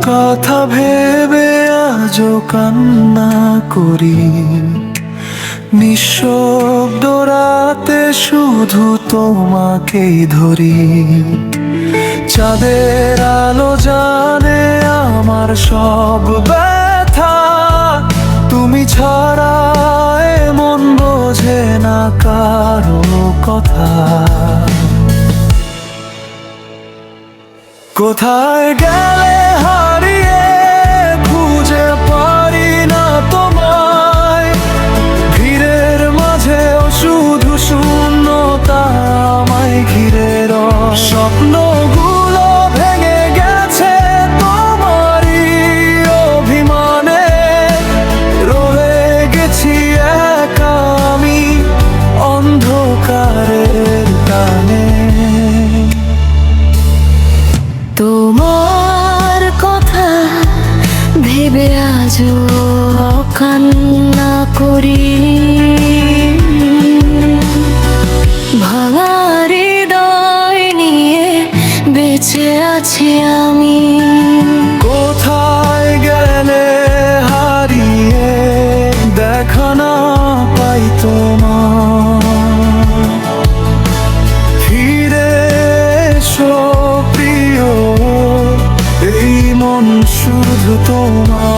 কথা ভেবে আজও কান্না করি, নিঃশব্দ রাতে শুধু তোমাকেই ধরি। চাঁদের আলো জানে আমার সব ব্যথা, তুমি ছাড়া এ মন বোঝে না কারো কথা। কোথায় গেলে হারিয়ে খুঁজে পারি না তোমায়, ভিড়ের মাঝেও শুধু শূন্যতা আমায় ঘিরে। স্বপ্নগুলো ভেঙে গেছে তোমারই অভিমানে, রয়ে গেছি একা আমি অন্ধকারের টানে। তোমার কথা ভেবে আজও কান্না করি, ভাঙা হৃদয় নিয়ে বেঁচে আছি আমি। কোথায় গেলে হারিয়ে দেখা না পাই তোমার, ফিরে এসো প্রিয়, এই মন শুধু তোমার।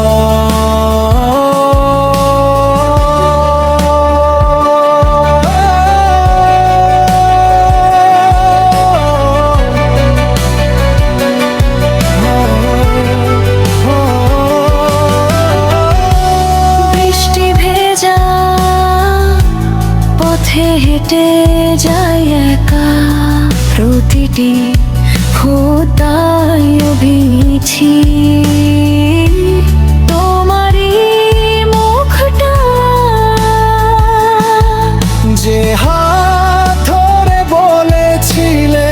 বৃষ্টি ভেজা পথে হেঁটে যাই একা, প্রতিটি ফোঁটায় ভিজছি তোমারই মুখটা। যে হাত ধরে বলেছিলে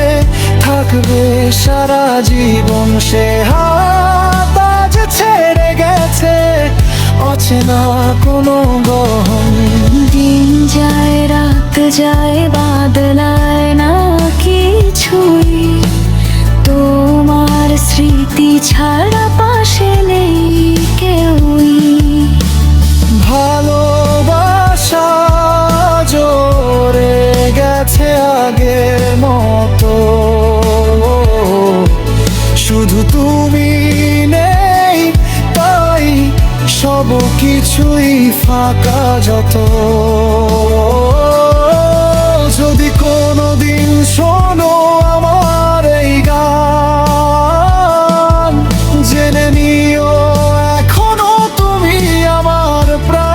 থাকবে সারা জীবন, সে হাত আজ ছেড়ে গেছে অচেনা কোনো গহন। দিন যায় রাত যায় বাদলায় না কিছুই, তোমার স্মৃতি ছাড়া পাশে নেই কেউই। ভালোবাসা জোরে গেছে আগের মতো, শুধু তুমি নেই তাই সব কিছুই ফাঁকা যত। যদি কোনোদিন শোনো আমার এই গান, জেনে নিও এখনো তুমি আমার প্রাণ।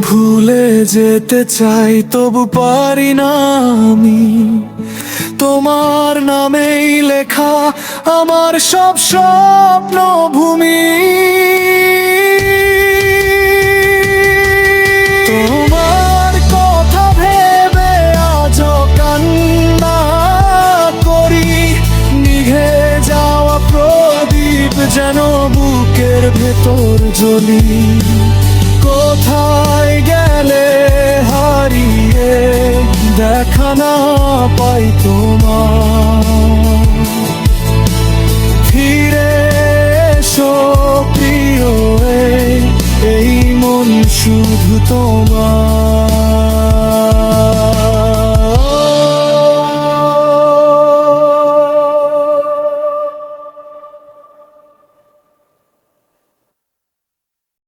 ভুলে যেতে চাই তবু পারি না আমি, তোমার নামেই লেখা আমার সব স্বপ্ন ভূমি। তোমার কথা ভেবে আজও কান্না করি, নিভে যাওয়া প্রদীপ যেন বুকের ভেতর জ্বলি। কোথায় গেলে হারিয়ে দেখা না পাই তোমার, ফিরে এসো প্রিয়, এই মন শুধু তোমার।